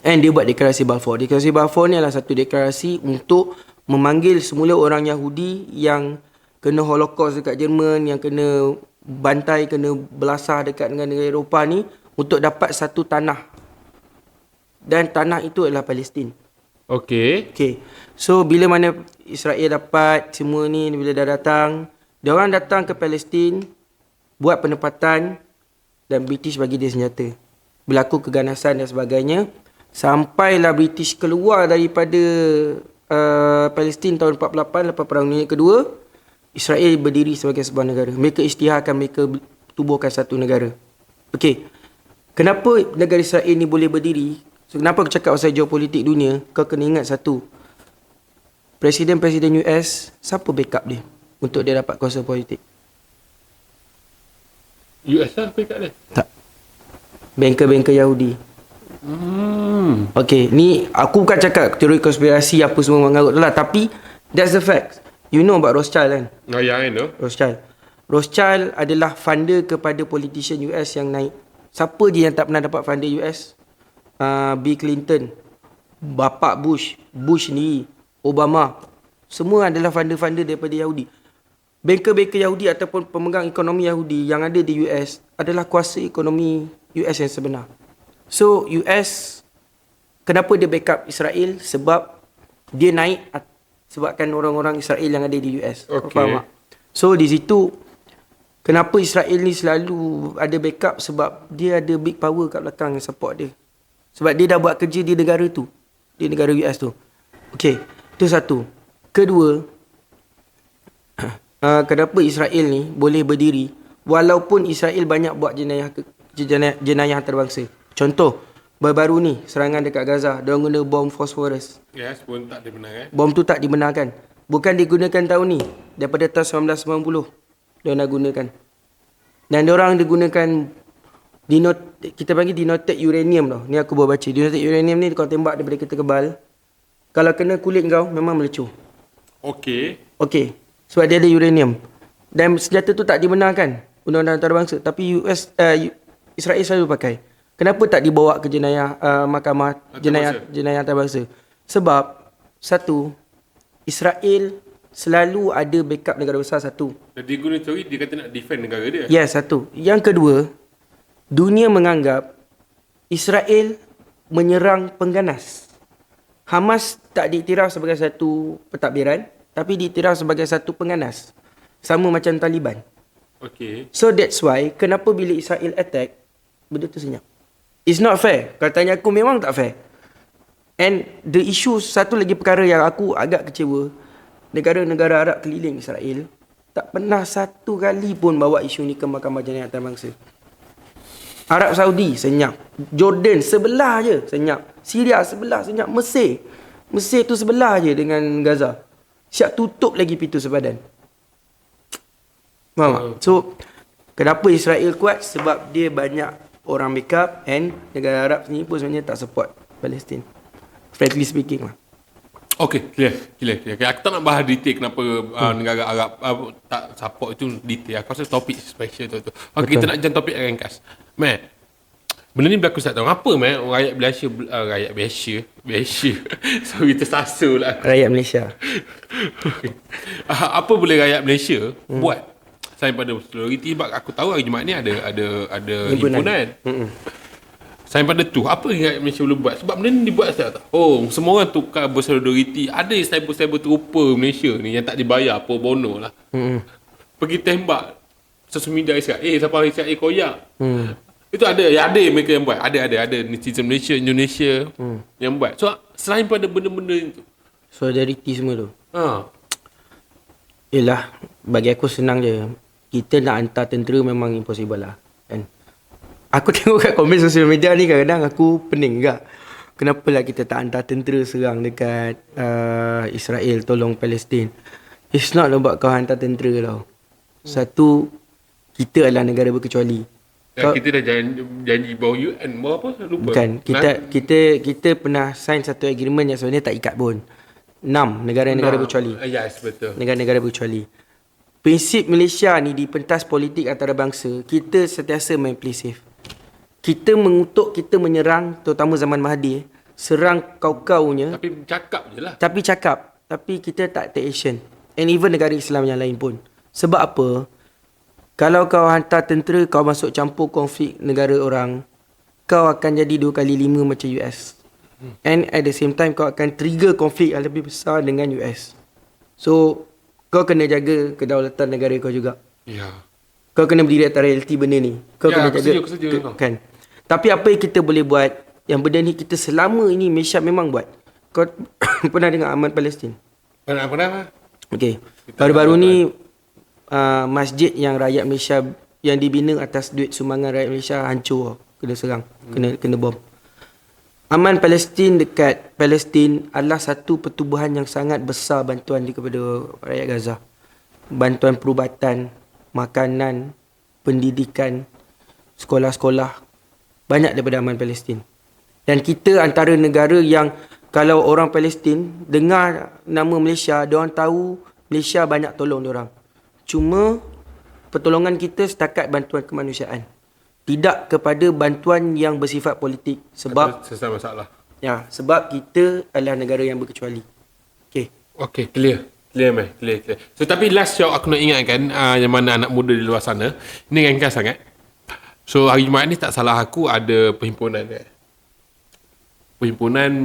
And dia buat deklarasi Balfour. Deklarasi Balfour ni adalah satu deklarasi untuk memanggil semula orang Yahudi yang kena Holocaust dekat Jerman, yang kena bantai, kena belasah dekat dengan negara Eropah ni, untuk dapat satu tanah. Dan tanah itu adalah Palestin. Okey. Okay. So bila mana Israel dapat semua ni, bila dah datang, dia orang datang ke Palestin, buat penempatan, dan British bagi dia senjata. Berlaku keganasan dan sebagainya. Sampailah British keluar daripada Palestin tahun 48 lepas Perang Dunia Kedua, Israel berdiri sebagai sebuah negara. Mereka isytiharkan mereka tubuhkan satu negara. Okey. Kenapa negara Israel ni boleh berdiri? So, kenapa aku cakap pasal geopolitik dunia? Kau kena ingat satu. Presiden-presiden US, siapa backup dia untuk dia dapat kuasa politik? US lah pekat dia. Tak. Banker-banker Yahudi. Okay, ni aku bukan cakap teori konspirasi apa semua mengarut lah, tapi that's the fact. You know about Rothschild kan? Oh ya, I know. Rothschild adalah funder kepada politician US yang naik. Siapa je yang tak pernah dapat funder US? Bill Clinton, Bapak Bush sendiri, Obama. Semua adalah funder-funder daripada Yahudi. Banker-banker Yahudi ataupun pemegang ekonomi Yahudi yang ada di US adalah kuasa ekonomi US yang sebenar. So US, kenapa dia backup Israel? Sebab dia naik sebabkan orang-orang Israel yang ada di US. Okay. Faham tak? So di situ, kenapa Israel ni selalu ada backup? Sebab dia ada big power kat belakang yang support dia. Sebab dia dah buat kerja di negara tu, di negara US tu. Okay, itu satu. Kedua, kenapa Israel ni boleh berdiri walaupun Israel banyak buat jenayah antarabangsa. Contoh, baru-baru ni serangan dekat Gaza, diorang guna bom fosforus. Yes, pun tak dibenarkan. Bom tu tak dibenarkan. Bukan digunakan tahun ni, daripada tahun 1990 diorang dah gunakan. Dan diorang digunakan kita panggil denoted uranium tau. Ni aku baru baca. Denoted uranium ni kau tembak daripada kereta kebal, kalau kena kulit kau memang melecur. Okey. Sebab dia ada uranium. Dan senjata tu tak dibenarkan undang-undang antarabangsa, tapi Israel selalu pakai. Kenapa tak dibawa ke mahkamah jenayah antarabangsa? Sebab satu, Israel selalu ada backup negara besar satu. Dia guna teori dia kata nak defend negara dia. Yes, satu. Yang kedua, dunia menganggap Israel menyerang pengganas. Hamas tak diiktiraf sebagai satu pentadbiran, tapi diiktiraf sebagai satu pengganas. Sama macam Taliban. Okay. So that's why, kenapa bila Israel attack, benda tu senyap. It's not fair. Kalau tanya aku, memang tak fair. And the issue, satu lagi perkara yang aku agak kecewa, negara-negara Arab keliling Israel tak pernah satu kali pun bawa isu ni ke Mahkamah Jenayah Antarabangsa. Arab Saudi senyap, Jordan sebelah je senyap, Syria sebelah senyap, Mesir tu sebelah je dengan Gaza. Siap tutup lagi pintu sepadan. Faham tak? So kenapa Israel kuat? Sebab dia banyak orang backup, and negara Arab ni pun sebenarnya tak support Palestin. Frankly speaking lah. Okay, clear. Okay, aku tak nak bahas detail kenapa negara Arab tak support itu detail. Aku rasa topik special tu. Okay, kita nak jam topik yang ringkas. Man, benda ni berlaku tak tahu. Apa man, rakyat Malaysia. Sorry, tersasul lah. Rakyat Malaysia. Okay. Apa boleh rakyat Malaysia buat selain pada solidariti? Sebab aku tahu hari Jumaat ni ada himpunan. Selain pada tu, apa yang rakyat Malaysia boleh buat? Sebab benda ni dibuat saya tak. Oh, semua orang tukar bersolidariti. Ada cyber trooper Malaysia ni yang tak dibayar pro bono lah. Pergi tembak social media Israel. Siapa Israel koyak. Itu ada mereka yang buat. Ada netizen Malaysia, Indonesia yang buat. So, selain pada benda-benda itu, solidariti semua tu. Yelah, bagi aku senang je. Kita nak hantar tentera memang impossible lah. Kan? Aku tengok kat komen sosial media ni, kadang-kadang aku pening juga. Kenapa lah kita tak hantar tentera serang dekat Israel, tolong Palestin. It's not about kau hantar tentera tau. Satu, kita adalah negara berkecuali. Kita dah janji bawah UN, bawah apa? Lupa. Bukan, kita pernah sign satu agreement yang sebenarnya tak ikat pun. 6 negara-negara berkecuali. Yes, betul. Negara-negara berkecuali. Prinsip Malaysia ni di pentas politik antarabangsa, kita sentiasa main play safe. Kita mengutuk, kita menyerang, terutama zaman Mahathir, serang kau-kaunya. Tapi cakap je lah. Tapi cakap. Tapi kita tak take action. And even negara Islam yang lain pun. Sebab apa? Kalau kau hantar tentera, kau masuk campur konflik negara orang, kau akan jadi 2 kali 5 macam US. And at the same time, kau akan trigger konflik yang lebih besar dengan US. So, kau kena jaga kedaulatan negara kau juga. Ya. Kau kena berdiri atas realiti benda ni. Kau Ya, kena aku jaga. setuju. Kan? Tapi apa yang kita boleh buat, yang benda ni kita selama ini Malaysia memang buat. Kau pernah dengar Aman Palestin? Pernah. Okay. Baru-baru ni masjid yang rakyat Malaysia yang dibina atas duit sumbangan rakyat Malaysia hancur. Kena serang. Kena bom. Aman Palestin dekat Palestin adalah satu pertubuhan yang sangat besar bantuan kepada rakyat Gaza. Bantuan perubatan, makanan, pendidikan, sekolah-sekolah. Banyak daripada Aman Palestin. Dan kita antara negara yang kalau orang Palestin dengar nama Malaysia, diorang tahu Malaysia banyak tolong diorang. Cuma pertolongan kita setakat bantuan kemanusiaan. Tidak kepada bantuan yang bersifat politik. Sebab Selesai masalah. ya, sebab kita adalah negara yang berkecuali. Okey. Okay, clear. Clear. So, tapi last show aku nak ingatkan yang mana anak muda di luar sana. Ini ringkas sangat. So, hari Jumaat ni tak salah aku ada perhimpunan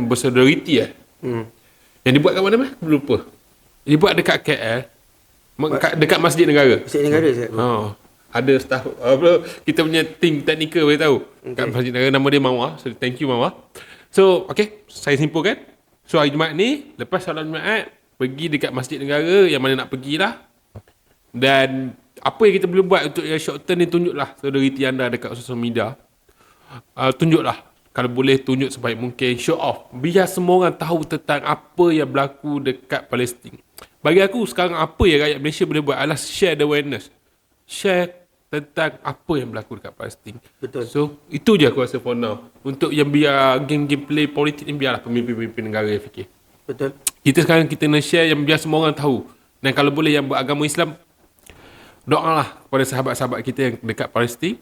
Bersolidariti Yang dibuat kat mana mah? Aku lupa. Dibuat dekat KL. Dekat Masjid Negara. Masjid Negara saya. Ada staff kita punya team teknikal boleh tahu. Kat Masjid Negara, nama dia Mawar. So thank you Mawar. So okay, saya simpulkan. So hari Jumaat ni, lepas solat Jumaat, pergi dekat Masjid Negara yang mana nak pergilah. Dan apa yang kita boleh buat untuk yang short term ni, tunjuklah solidariti anda dekat sosial media. Tunjuklah. Kalau boleh tunjuk sebaik mungkin, show off. Biar semua orang tahu tentang apa yang berlaku dekat Palestin. Bagi aku sekarang apa yang rakyat Malaysia boleh buat adalah share the awareness. Share tentang apa yang berlaku dekat Palestin. Betul. So itu je aku rasa for now. Untuk yang biar game play politik ni, biarlah pemimpin-pemimpin negara yang fikir. Betul. Kita sekarang kita nak share yang biar semua orang tahu. Dan kalau boleh yang beragama Islam, doalah kepada sahabat-sahabat kita yang dekat Palestin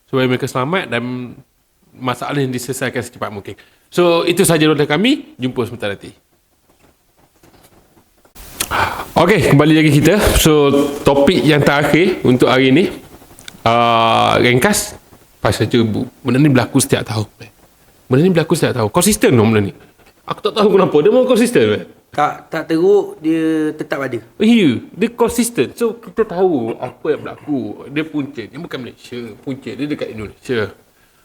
supaya mereka selamat dan masalah yang diselesaikan secepat mungkin. So itu sahaja dari kami. Jumpa sebentar nanti. Okey, kembali lagi kita. So topik yang terakhir untuk hari ni, ringkas pasal cebu. Benda ni berlaku setiap tahun. Konsisten benda ni. Aku tak tahu kenapa dia mau konsisten. Tak teruk, dia tetap ada. Ya, dia konsisten. So kita tahu apa yang berlaku. Dia punca. Dia bukan Malaysia. Punca dia dekat Indonesia.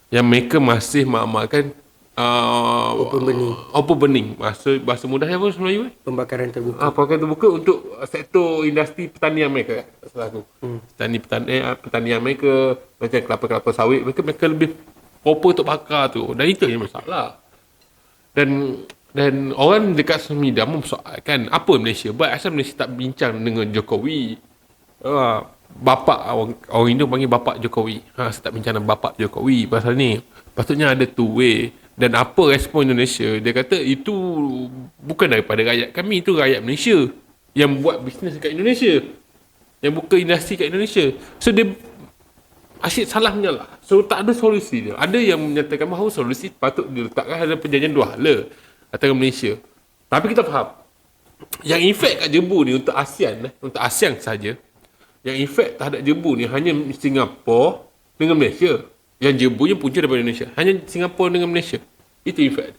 Yang mereka masih mengamalkan open burning. Bahasa mudah apa Melayu? Pembakaran terbuka. Pembakaran terbuka untuk sektor industri pertanian mereka. Salah aku. Pertanian mereka, macam kelapa-kelapa sawit, mereka lebih proper untuk bakar tu. Dan itu yang masalah. Dan orang dekat social media mempersoalkan apa Malaysia buat, asal Malaysia tak bincang dengan Jokowi. Bapak orang Indo panggil bapak Jokowi. Saya tak bincang dengan bapak Jokowi pasal ni. Patutnya ada two way. Dan apa respon Indonesia? Dia kata itu bukan daripada rakyat kami, itu rakyat Malaysia yang buat bisnes kat Indonesia, yang buka industri kat Indonesia. So dia asyik salah menyalah. So tak ada solusi dia. Ada yang menyatakan bahawa solusi patut diletakkan ada perjanjian dua hala antara Malaysia. Tapi kita faham yang efek kat jebu ni untuk ASEAN saja. Yang efek terhadap jebu ni hanya Singapura dengan Malaysia. Yang jebunya punca daripada Indonesia. Hanya Singapura dengan Malaysia. Itu efek.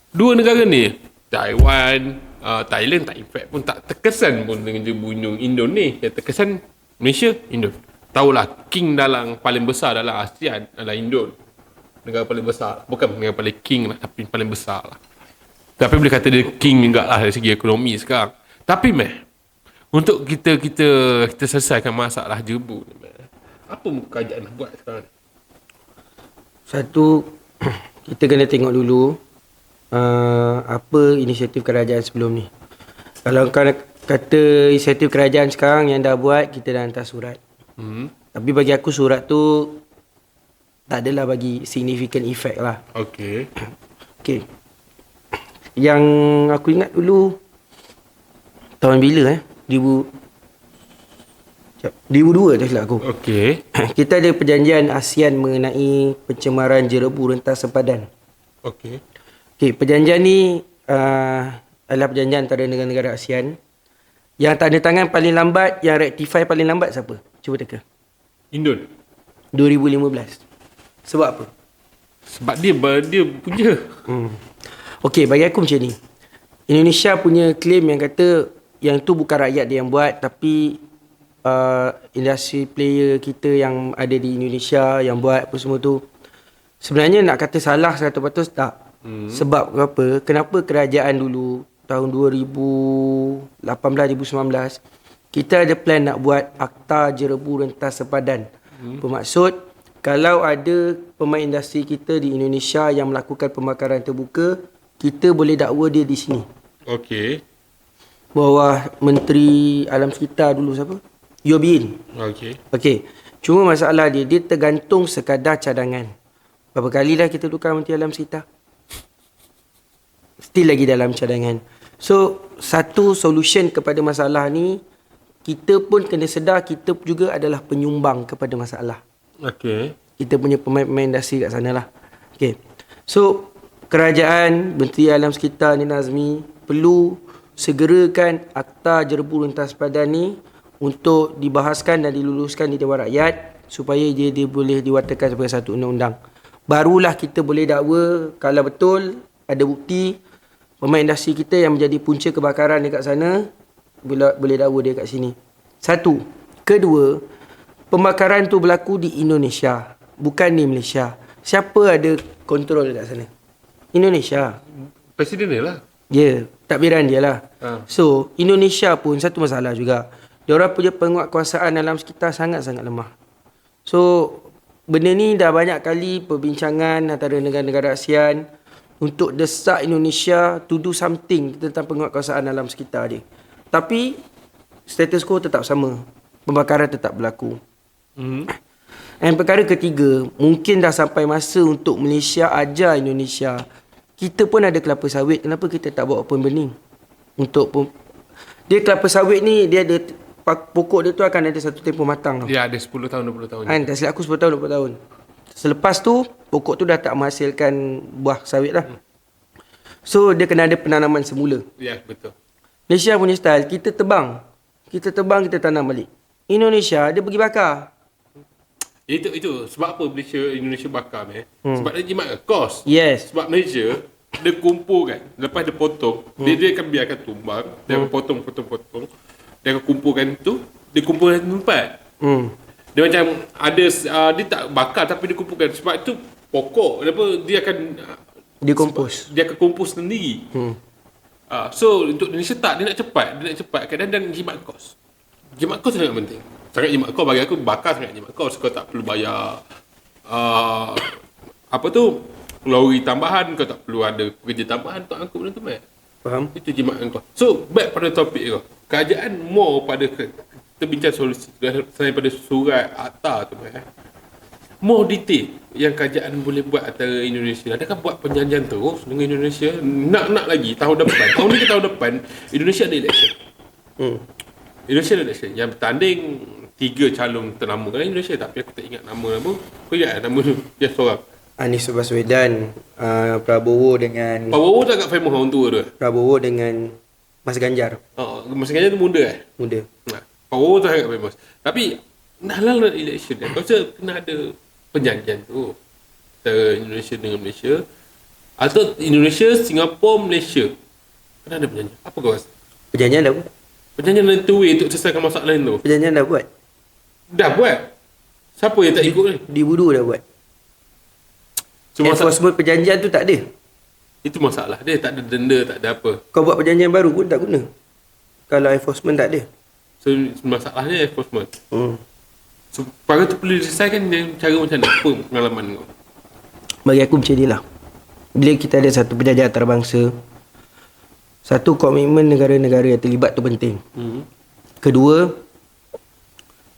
Dua negara ni, Taiwan, Thailand tak efek pun, tak terkesan pun dengan jebu Indo ni. Yang terkesan Malaysia, Indo. Tahulah, king paling besar dalam ASEAN adalah Indo. Negara paling besar. Bukan negara paling king lah, tapi paling besar lah. Tapi boleh kata dia king juga lah dari segi ekonomi sekarang. Tapi untuk kita selesaikan masalah jebu ni, apa kerajaan nak buat sekarang ni? Satu, kita kena tengok dulu apa inisiatif kerajaan sebelum ni. Kalau kau kata inisiatif kerajaan sekarang yang dah buat, kita dah hantar surat. Tapi bagi aku surat tu tak adalah bagi significant effect lah. Okay. Yang aku ingat dulu, tahun bila 2002 tak silap aku. Okay. Kita ada perjanjian ASEAN mengenai pencemaran jerebu rentas sempadan. Okay. Okay, perjanjian ni adalah perjanjian antara negara-negara ASEAN. Yang tanda tangan paling lambat, yang ratify paling lambat siapa? Cuba teka. Indon. 2015. Sebab apa? Sebab dia punya. Okey, bagi aku macam ni. Indonesia punya claim yang kata yang tu bukan rakyat dia yang buat, tapi industri player kita yang ada di Indonesia yang buat apa semua tu. Sebenarnya nak kata salah 100% tak. Sebab apa? Kenapa kerajaan dulu tahun 2018-2019 kita ada plan nak buat Akta Jerebu Rentas Sepadan. Bermaksud kalau ada pemain industri kita di Indonesia yang melakukan pembakaran terbuka, kita boleh dakwa dia di sini. Okey. Bawah Menteri Alam Sekitar dulu siapa? Yobin. Okey. Cuma masalah dia tergantung sekadar cadangan. Berapa kali dah kita tukar Menteri Alam Sekitar? Still lagi dalam cadangan. So, satu solution kepada masalah ni, kita pun kena sedar kita juga adalah penyumbang kepada masalah. Okey. Kita punya pemain-pemain industri kat sana lah. Okay. So, kerajaan, Menteri Alam Sekitar ni Nazmi perlu segerakan Akta Jerebu Rentas Sepadan ni untuk dibahaskan dan diluluskan di Dewan Rakyat supaya dia boleh diwatakan sebagai satu undang-undang. Barulah kita boleh dakwa kalau betul ada bukti pemain industri kita yang menjadi punca kebakaran dekat sana, boleh dakwa dia kat sini. Satu. Kedua, pembakaran tu berlaku di Indonesia, bukan di Malaysia. Siapa ada kontrol dekat sana? Indonesia. Presiden dia lah. Ya, takbiran dia lah. So, Indonesia pun satu masalah juga. Diorang punya penguatkuasaan alam sekitar sangat-sangat lemah. So, benda ni dah banyak kali perbincangan antara negara-negara ASEAN untuk desak Indonesia to do something tentang penguatkuasaan alam sekitar dia. Tapi, status quo tetap sama. Pembakaran tetap berlaku. Dan perkara ketiga, mungkin dah sampai masa untuk Malaysia ajar Indonesia. Kita pun ada kelapa sawit, kenapa kita tak buat open burning? Dia kelapa sawit ni, dia ada pokok dia tu akan ada satu tempoh matang tau. Ya, ada 10 tahun 20 tahun. Kan, tak silap aku 10 tahun 20 tahun. Selepas tu, pokok tu dah tak menghasilkan buah sawit lah. So, dia kena ada penanaman semula. Ya, betul. Malaysia punya style, kita tebang, kita tanam balik. Indonesia, dia pergi bakar. Itu sebab apa Indonesia bakar sebab dia jimat kos. Yes. Sebab Malaysia dia kumpulkan, lepas dia potong, dia akan biarkan tumbang, dia akan potong. Dia akan kumpulkan tu, dia kumpulkan tempat. Dia macam ada dia tak bakar tapi dia kumpulkan sebab tu pokok dia akan Decompose. Dia akan kompos sendiri. So untuk Indonesia tak, dia nak cepat kadang-kadang jimat kos. Jimat kos sangat penting. Sangat jimat kos bagi aku, bakar sangat jimat kos. Kau tak perlu bayar lori tambahan, kau tak perlu ada pekerja tambahan untuk angkut benda tu Faham? Itu jimat kos. So back pada topik kau. Kerajaan more pada kita bincang solusi selain pada surat akta tu more detail yang kerajaan boleh buat antara Indonesia. Adakah buat perjanjian terus dengan Indonesia? Nak lagi tahun depan. Tahun ni ke tahun depan Indonesia ada election. Indonesia ada election. Yang bertanding 3 calon ternama kan Indonesia, tapi aku tak ingat nama. Kau ingat nama tu? Dia seorang. Anies Baswedan, Prabowo dengan Prabowo tak agak famous orang tua tu. Prabowo dengan Mas Ganjar. Mas Ganjar tu muda Muda. Prabowo tu agak famous. Tapi dalam election dia, kau rasa kena ada perjanjian tu antara Indonesia dengan Malaysia atau Indonesia, Singapura, Malaysia. Kena ada perjanjian. Apa kau rasa? Perjanjian dah buat. Perjanjian lain tu way untuk selesaikan masalah lain tu. Perjanjian dah buat. Dah buat. Siapa yang tak ikut ni? Di Budu dah buat. Cuma Enforcement perjanjian tu tak ada. itu masalah dia, tak ada denda, tak ada apa. Kau buat perjanjian baru pun tak guna kalau enforcement tak ada. So masalahnya enforcement. So perkara tu perlu diselesaikan dengan cara macam mana? Apa pengalaman kau? Bagi aku macam ni lah. Bila kita ada satu perjanjian antarabangsa, satu, komitmen negara-negara yang terlibat tu penting. Kedua,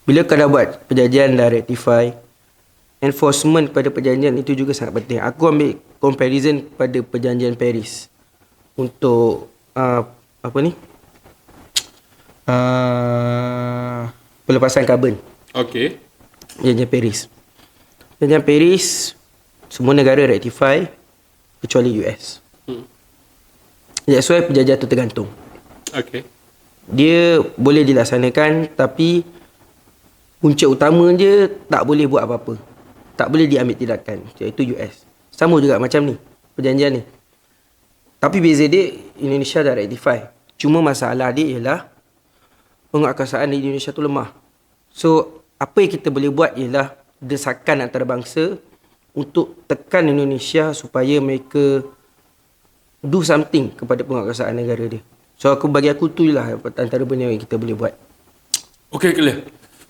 bila kau dah buat perjanjian dah ratify, enforcement pada perjanjian itu juga sangat penting. Aku ambil comparison pada perjanjian Paris untuk pelepasan karbon. Okey. Perjanjian Paris. Perjanjian Paris semua negara ratify kecuali US. That's why penjajahan tu tergantung. Okay. Dia boleh dilaksanakan, tapi punca utama dia tak boleh buat apa-apa. Tak boleh diambil tindakan, iaitu US. Sama juga macam ni, perjanjian ni. Tapi beza dia, Indonesia dah rectify. Cuma masalah dia ialah penguatkuasaan di Indonesia tu lemah. So, apa yang kita boleh buat ialah desakan antarabangsa untuk tekan Indonesia supaya mereka do something kepada penguatkuasaan negara dia. So, bagi aku tu lah antara benda yang kita boleh buat. Okay, clear.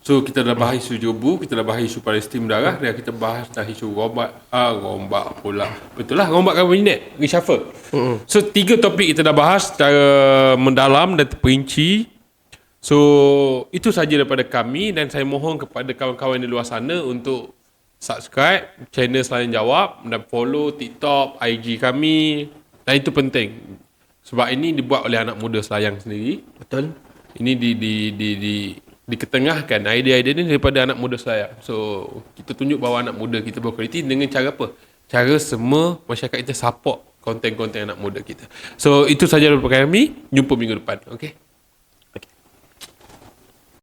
So, kita dah bahas isu Jobu, kita dah bahas isu Palestin darah, dan kita bahas dah isu rombak pula. Betul lah, rombak kabinet, reshuffle. So, 3 topik kita dah bahas secara mendalam dan terperinci. So, itu saja daripada kami, dan saya mohon kepada kawan-kawan di luar sana untuk subscribe channel Selayan Jawab dan follow TikTok, IG kami. Dan itu penting. Sebab ini dibuat oleh anak muda Selayang sendiri. Betul? Ini diketengahkan idea-idea ni daripada anak muda Selayang. So, kita tunjuk bahawa anak muda kita berkualiti dengan cara apa? Cara semua masyarakat kita support konten-konten anak muda kita. So, itu sahaja daripada kami. Jumpa minggu depan. Okay?